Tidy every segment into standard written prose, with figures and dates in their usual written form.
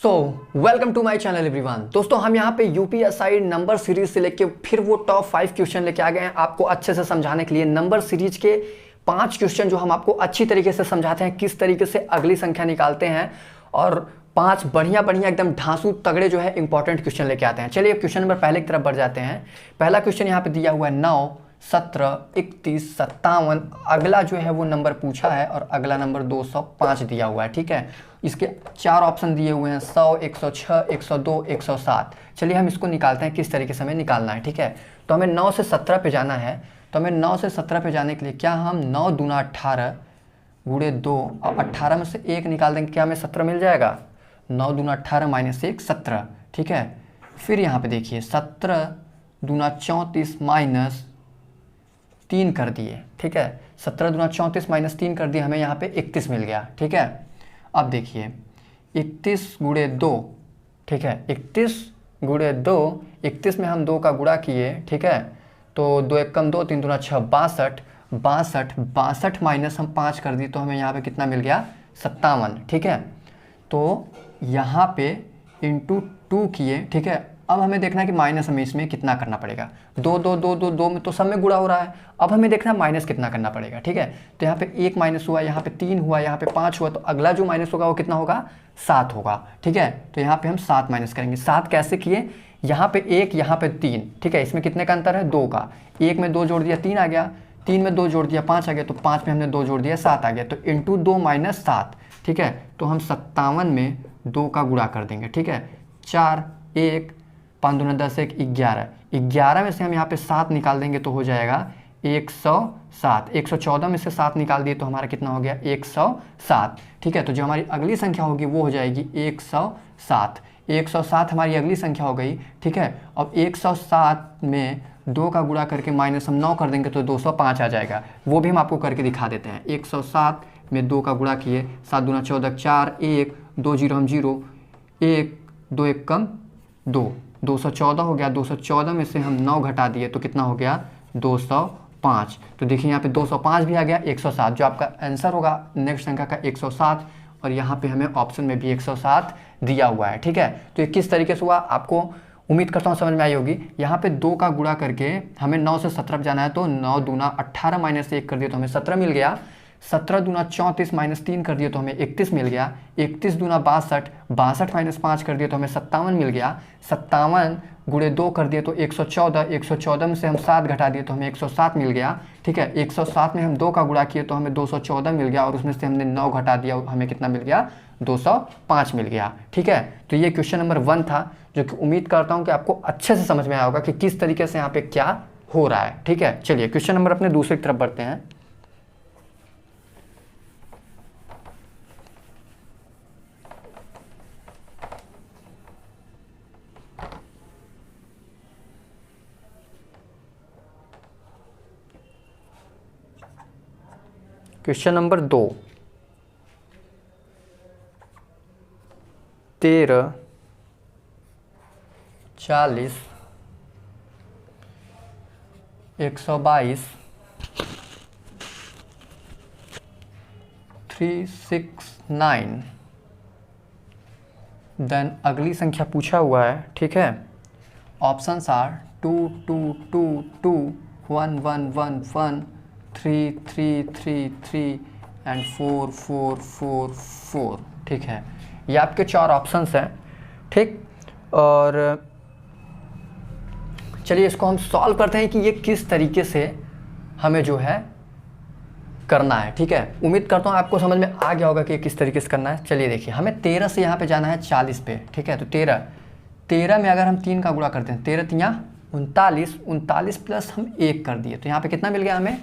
So welcome to my channel everyone. दोस्तों हम यहाँ पे यूपीएसआई नंबर सीरीज से लेके फिर वो टॉप 5 क्वेश्चन लेके आ गए हैं आपको अच्छे से समझाने के लिए। नंबर सीरीज के 5 क्वेश्चन जो हम आपको अच्छी तरीके से समझाते हैं किस तरीके से अगली संख्या निकालते हैं, और 5 बढ़िया बढ़िया एकदम ढांसू तगड़े जो है इंपॉर्टेंट क्वेश्चन लेके आते हैं। चलिए क्वेश्चन नंबर पहले की तरफ बढ़ जाते हैं। पहला क्वेश्चन यहाँ पे दिया हुआ है 9, 17, 31, 57। अगला जो है वो नंबर पूछा है और अगला नंबर 205 दिया हुआ है। ठीक है, इसके 4 ऑप्शन दिए हुए हैं 100, 106, 102, 107। चलिए हम इसको निकालते हैं किस तरीके से हमें निकालना है। ठीक है, तो हमें 9 से 17 पे जाना है। तो हमें 9 से 17 पे जाने के लिए क्या हम 9 दूना 18 गुणे 2 और 18 में से 1 निकाल देंगे, क्या हमें 17 मिल जाएगा। 9 दूना 18 माइनस 1 17। ठीक है, फिर यहाँ पे देखिए 17 दूना 34 माइनस 3 कर दिए। ठीक है, 17 दूना 34 माइनस 3 कर दिए, हमें यहाँ पे 31 मिल गया। ठीक है, अब देखिए 31 गुणे 2। ठीक है, 31 गुणे 2, 31 में हम 2 का गुणा किए। ठीक है, तो 2 एक कम 2, 3 दूना 6, 62 माइनस हम 5 कर दिए, तो हमें यहाँ पे कितना मिल गया 57। ठीक है, तो यहाँ पे इंटू 2 किए। ठीक है, अब हमें देखना है कि माइनस हमें इसमें कितना करना पड़ेगा। 2 2 2 2 2 में तो सब में गुणा हो रहा है। अब हमें देखना है माइनस कितना करना पड़ेगा। ठीक है, तो यहाँ पे 1 माइनस हुआ, यहाँ पे 3 हुआ, यहाँ पे 5 हुआ, तो अगला जो माइनस होगा वो कितना होगा 7 होगा। ठीक है, तो यहाँ पे हम 7 माइनस करेंगे। 7 कैसे किए, यहाँ पे 1 यहाँ पे 3। ठीक है, इसमें कितने का अंतर है 2 का। 1 में 2 जोड़ दिया 3 आ गया, 3 में 2 जोड़ दिया 5 आ गया, तो 5 में हमने 2 जोड़ दिया 7 आ गया, तो इंटू 2 माइनस 7। ठीक है, तो हम 57 में 2 का गुणा कर देंगे। ठीक है, 4 1 5 दूना 10 1 11। 11 में से हम यहाँ पे 7 निकाल देंगे तो हो जाएगा 107। 114 में से 7 निकाल दिए तो हमारा कितना हो गया 107। ठीक है, तो जो हमारी अगली संख्या होगी वो हो जाएगी 107। 107 हमारी अगली संख्या हो गई। ठीक है, अब 107 में 2 का गुणा करके माइनस हम 9 कर देंगे तो 205 आ जाएगा। वो भी हम आपको करके दिखा देते हैं। 107 में 2 का गुणा किए, 7 दूना 14, 4 1 2 0 हम 0, 1 2 1 कम 2, 214 हो गया। 214 में से हम 9 घटा दिए तो कितना हो गया 205। तो देखिए यहाँ पे 205 भी आ गया, 107 जो आपका आंसर होगा नेक्स्ट संख्या का 107, और यहाँ पे हमें ऑप्शन में भी 107 दिया हुआ है। ठीक है, तो ये किस तरीके से हुआ आपको उम्मीद करता हूँ समझ में आई होगी। यहाँ पे 2 का गुणा करके हमें 9 से 17 जाना है, तो 9 दूना 18 माइनस 1 कर दिए तो हमें 17 मिल गया। 17 दूना 34 माइनस 3 कर दिए तो हमें 31 मिल गया। 31 दूना 62, 62 माइनस 5 कर दिए तो हमें 57 मिल गया। 57 गुणे 2 कर दिए तो 114, 114 में से हम 7 घटा दिए तो हमें 107 मिल गया। ठीक है, 107 में हम 2 का गुणा किए तो हमें 214 मिल गया, और उसमें से हमने 9 घटा दिया, हमें कितना मिल गया 205 मिल गया। ठीक है, तो ये क्वेश्चन नंबर 1 था, जो कि उम्मीद करता हूँ कि आपको अच्छे से समझ में आया होगा कि किस तरीके से यहाँ पे क्या हो रहा है। ठीक है, चलिए क्वेश्चन नंबर अपने दूसरी तरफ बढ़ते हैं। Question number 2, 13 40 122 369। देन अगली संख्या पूछा हुआ है। ठीक है, ऑप्शंस आर 2 2 2 2 1 1 1 1 3 3 3 3 एंड 4 4 4 4। ठीक है, ये आपके 4 ऑप्शंस हैं। ठीक, और चलिए इसको हम सॉल्व करते हैं कि ये किस तरीके से हमें जो है करना है। ठीक है, उम्मीद करता हूँ आपको समझ में आ गया होगा कि ये किस तरीके से करना है। चलिए देखिए, हमें 13 से यहाँ पे जाना है 40 पे। ठीक है, तो 13 में अगर हम 3 का गुणा करते हैं, 13 तियाँ 39, 39 प्लस हम 1 कर दिए तो यहाँ पे कितना मिल गया हमें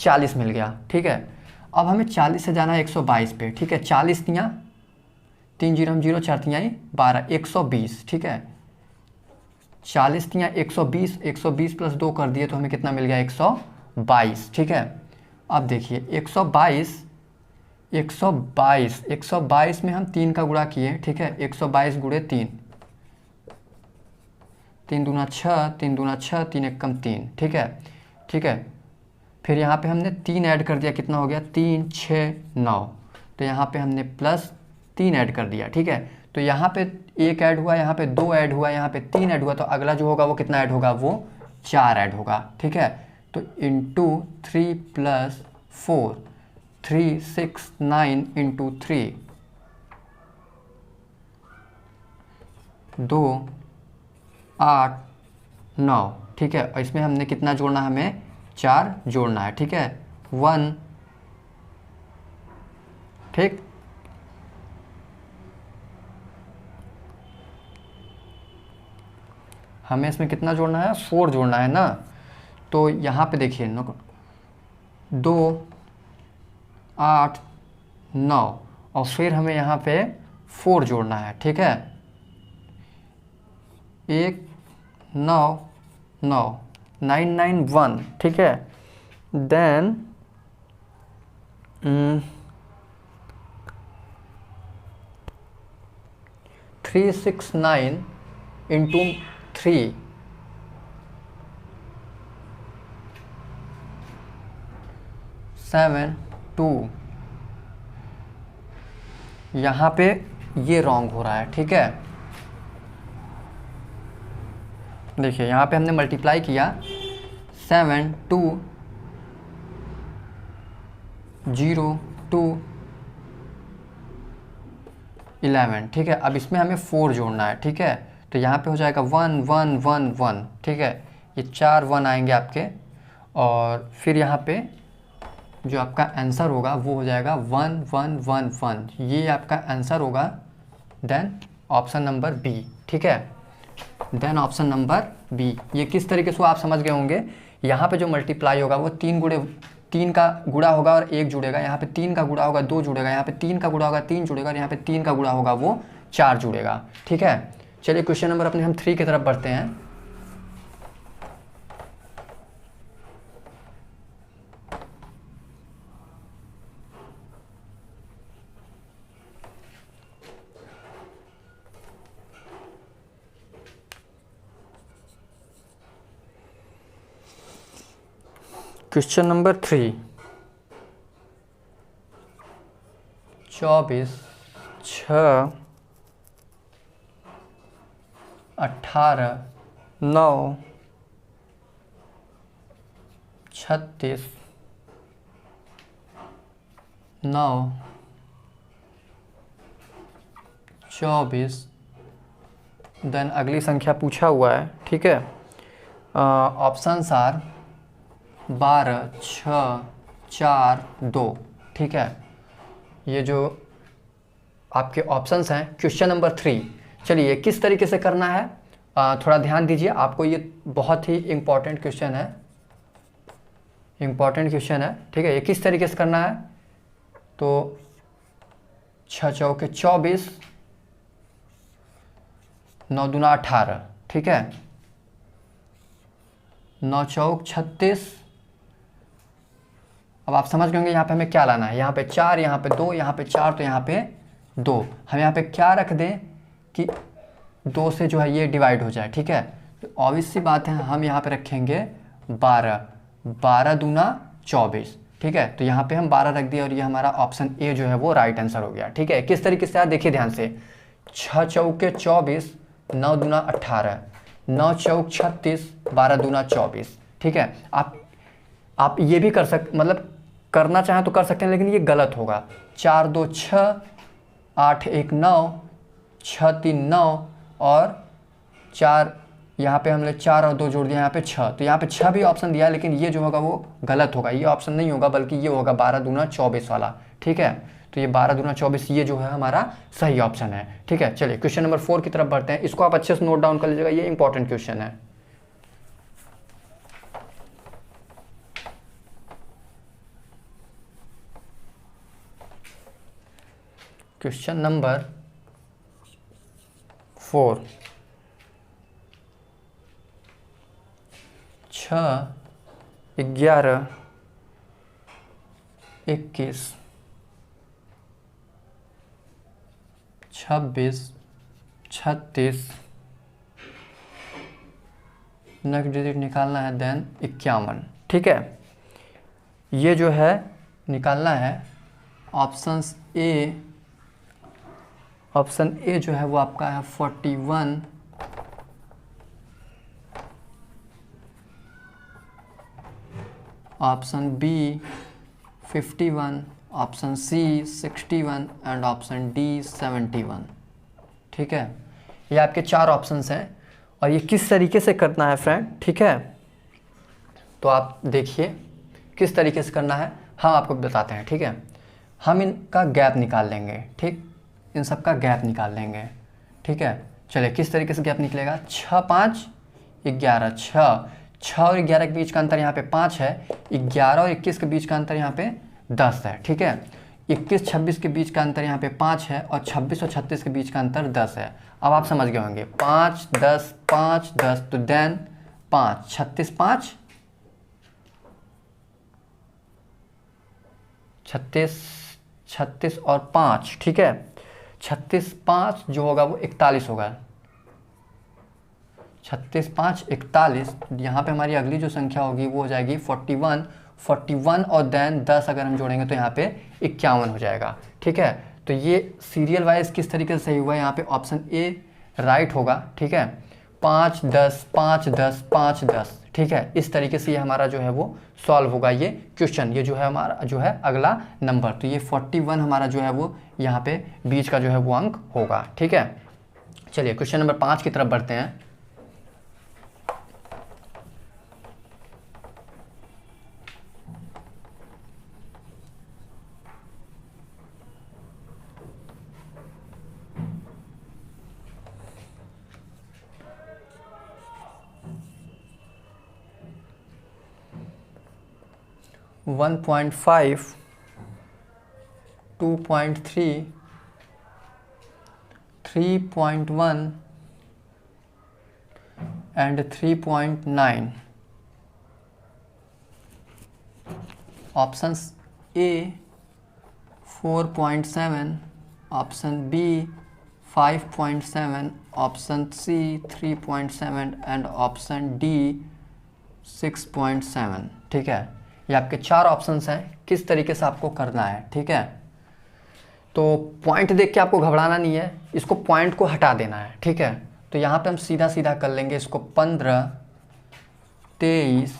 40 मिल गया। ठीक है, अब हमें 40 से जाना है 122 पे। ठीक है, 40 तियाँ 3 0 हम 0, 4 तियाँ 12, 120। ठीक है, 40 तियाँ 120, 120 प्लस 2 कर दिए तो हमें कितना मिल गया 122। ठीक है, अब देखिए 122 में हम 3 का गुणा किए। ठीक है, 122 गुणे 3, 3 दूना 6, 3 दूना 6, 3 एक कम 3। ठीक है, ठीक है, फिर यहाँ पे हमने 3 ऐड कर दिया, कितना हो गया 3 6 9, तो यहाँ पे हमने प्लस 3 ऐड कर दिया। ठीक है, तो यहाँ पे एक ऐड हुआ, यहाँ पे दो ऐड हुआ, यहाँ पे तीन ऐड हुआ, तो अगला जो होगा वो कितना ऐड होगा, वो 4 ऐड होगा। ठीक है, तो इंटू 3 + 4, 3 6 9 इंटू 3, 2 8 9। ठीक है, और इसमें हमने कितना जोड़ना है, हमें 4 जोड़ना है। ठीक है, 1। ठीक, हमें इसमें कितना जोड़ना है, 4 जोड़ना है ना। तो यहाँ पे देखिए 2 8 9 और फिर हमें यहाँ पे 4 जोड़ना है। ठीक है, 1 9 9 9 9 1। ठीक है, देन 3 6 9 इंटू 3, 7 2। यहाँ पे ये रॉन्ग हो रहा है। ठीक है, देखिए यहाँ पे हमने मल्टीप्लाई किया 7 2 0 2 11। ठीक है, अब इसमें हमें 4 जोड़ना है। ठीक है, तो यहाँ पे हो जाएगा 1 1 1 1। ठीक है, ये 4 1 आएंगे आपके, और फिर यहाँ पे जो आपका आंसर होगा वो हो जाएगा 1 1 1 1। ये आपका आंसर होगा। Then option number B. ठीक है, देन ऑप्शन नंबर बी। ये किस तरीके से आप समझ गए होंगे। यहाँ पे जो मल्टीप्लाई होगा वो 3 का गुणा होगा और 1 जुड़ेगा, यहाँ पे 3 का गुणा होगा 2 जुड़ेगा, यहाँ पे 3 का गुणा होगा 3 जुड़ेगा, और यहाँ पे 3 का गुणा होगा वो 4 जुड़ेगा। ठीक है, चलिए क्वेश्चन नंबर अपने हम 3 की तरफ बढ़ते हैं। Question number 3, 24 6 18 9 36 9 24। देन अगली संख्या पूछा हुआ है। ठीक है, ऑप्शंस आर 12 6 4 2। ठीक है, ये जो आपके ऑप्शंस हैं क्वेश्चन नंबर 3। चलिए किस तरीके से करना है, थोड़ा ध्यान दीजिए, आपको ये बहुत ही इम्पॉर्टेंट क्वेश्चन है, ठीक है। ये किस तरीके से करना है, तो 6 चौके 24, 9 दूना 18। ठीक है, 9 चौक 36। अब आप समझ गए होंगे यहाँ पे हमें क्या लाना है, यहाँ पे 4, यहाँ पे 2, यहाँ पे 4, तो यहाँ पे 2। हम यहाँ पे क्या रख दें कि 2 से जो है ये डिवाइड हो जाए। ठीक है, तो ऑब्वियस सी बात है हम यहाँ पे रखेंगे 12, 12 दूना 24। ठीक है, तो यहाँ पे हम 12 रख दिए और ये हमारा ऑप्शन ए जो है वो राइट आंसर हो गया। ठीक है, किस तरीके से आप देखिए ध्यान से, 6 चौके 24, 9 दूना 18, 9 चौक 36, 12 दूना 24। ठीक है, आप ये भी कर मतलब करना चाहें तो कर सकते हैं, लेकिन ये गलत होगा। 4 2 6, 8 1 9, 6 3 9, और 4 यहाँ पे हमने 4 और 2 जोड़ दिया, यहाँ पे 6, तो यहाँ पे 6 भी ऑप्शन दिया, लेकिन ये जो होगा वो गलत होगा, ये ऑप्शन नहीं होगा, बल्कि ये होगा 12 दूना 24 वाला। ठीक है, तो ये 12 दूना 24 ये जो है हमारा सही ऑप्शन है। ठीक है, चलिए क्वेश्चन नंबर 4 की तरफ बढ़ते हैं। इसको आप अच्छे से नोट डाउन कर लीजिएगा, ये इंपॉर्टेंट क्वेश्चन है। क्वेश्चन नंबर 4, 6 11 21 26 36, नेक्स्ट डिजिट निकालना है, देन 51। ठीक है, ये जो है निकालना है ऑप्शंस ए ऑप्शन ए जो है वो आपका है 41, option B 51, option C 61 and option D 71। ठीक है, ये आपके 4 ऑप्शंस हैं और ये किस तरीके से करना है फ्रेंड, ठीक है, तो आप देखिए किस तरीके से करना है, हम आपको बताते हैं। ठीक है, हम इनका गैप निकाल लेंगे, ठीक, इन सब का गैप निकाल लेंगे। ठीक है, चलिए किस तरीके से गैप निकलेगा, 6 5 11, 6 और 11 के बीच का अंतर यहाँ पे 5 है, 11 और 21 के बीच का अंतर यहाँ पे 10 है। ठीक है, 21 26 के बीच का अंतर यहाँ पे 5 है और 26 और 36 के बीच का अंतर 10 है। अब आप समझ गए होंगे, 5 10 5 10, तो देन 5 36 5 36 और 5, ठीक है, 36 5 जो होगा वो 41 होगा, 36 5 41। यहाँ पे हमारी अगली जो संख्या होगी वो हो जाएगी 41 और देन 10 अगर हम जोड़ेंगे तो यहाँ पे 51 हो जाएगा। ठीक है, तो ये सीरियल वाइज किस तरीके से सही हुआ है, यहाँ पे ऑप्शन ए राइट होगा। ठीक है, 5 10 5 10 5 10, ठीक है, इस तरीके से ये हमारा जो है वो सॉल्व होगा ये क्वेश्चन। ये जो है हमारा जो है अगला नंबर, तो ये 41 हमारा जो है वो यहाँ पे बीच का जो है वो अंक होगा। ठीक है, चलिए क्वेश्चन नंबर 5 की तरफ बढ़ते हैं। One 1.5 2.3 3.1 and 3.9। Options A 4.7, option B 5.7, option C 3.7 and option D 6.7। ठीक है, ये आपके 4 ऑप्शंस हैं, किस तरीके से आपको करना है। ठीक है, तो पॉइंट देख के आपको घबराना नहीं है, इसको पॉइंट को हटा देना है। ठीक है, तो यहाँ पे हम सीधा सीधा कर लेंगे इसको, 15 23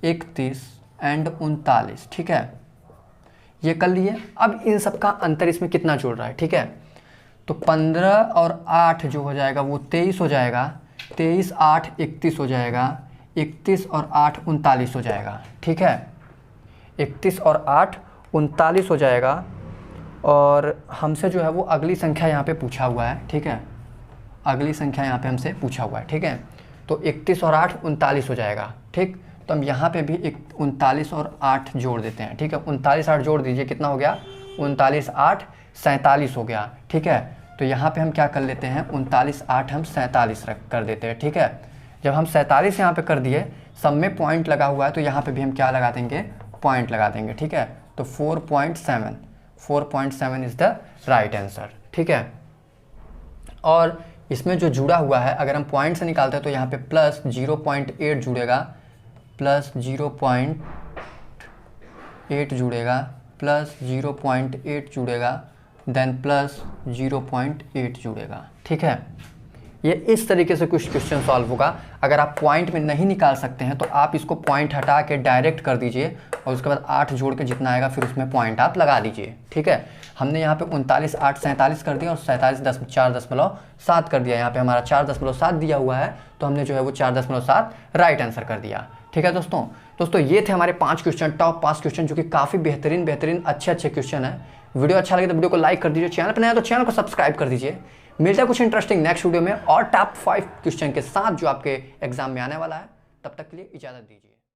31 एंड 39। ठीक है, ये कर लिए। अब इन सब का अंतर इसमें कितना जुड़ रहा है। ठीक है, तो 15 और 8 जो हो जाएगा वो 23 हो जाएगा, 23 8 31 हो जाएगा, 31 और 8 39 हो जाएगा। ठीक है, 31 और 8 39 हो जाएगा। और हमसे जो है वो अगली संख्या यहाँ पे पूछा हुआ है। ठीक है, अगली संख्या यहाँ पे हमसे पूछा हुआ है। ठीक है, तो 31 और 8 39 हो जाएगा। ठीक, तो हम यहाँ पे भी 39 और 8 जोड़ देते हैं। ठीक है, 39 8 जोड़ दीजिए, कितना हो गया, 39 8 47 हो गया। ठीक है, तो यहाँ पे हम क्या कर लेते हैं, 39 8 हम 47 कर देते हैं। ठीक है, जब हम 47 यहाँ पे कर दिए, सब में पॉइंट लगा हुआ है, तो यहाँ पे भी हम क्या लगा देंगे, पॉइंट लगा देंगे। ठीक है, तो 4.7 इज़ द राइट आंसर। ठीक है, और इसमें जो जुड़ा हुआ है, अगर हम पॉइंट से निकालते हैं तो यहाँ पे प्लस 0.8 जुड़ेगा, प्लस 0.8 जुड़ेगा, प्लस 0.8 जुड़ेगा, देन प्लस 0.8 जुड़ेगा। ठीक है, ये इस तरीके से कुछ क्वेश्चन सॉल्व होगा। अगर आप पॉइंट में नहीं निकाल सकते हैं तो आप इसको पॉइंट हटा के डायरेक्ट कर दीजिए और उसके बाद 8 जोड़ के जितना आएगा फिर उसमें पॉइंट आप लगा दीजिए। ठीक है, हमने यहाँ पे 39 8 47 कर दिया और 47 4.7 कर दिया। यहाँ पे हमारा 4.7 दिया हुआ है, तो हमने जो है वो 4.7 राइट आंसर कर दिया। ठीक है दोस्तों, ये थे हमारे 5 क्वेश्चन, टॉप 5 क्वेश्चन, जो कि काफ़ी बेहतरीन अच्छे क्वेश्चन है। वीडियो अच्छा लगे तो वीडियो को लाइक कर दीजिए, चैनल पर नया तो चैनल को सब्सक्राइब कर दीजिए। मिलता है कुछ इंटरेस्टिंग नेक्स्ट वीडियो में और टॉप 5 क्वेश्चन के साथ जो आपके एग्जाम में आने वाला है। तब तक के लिए इजाज़त दीजिए।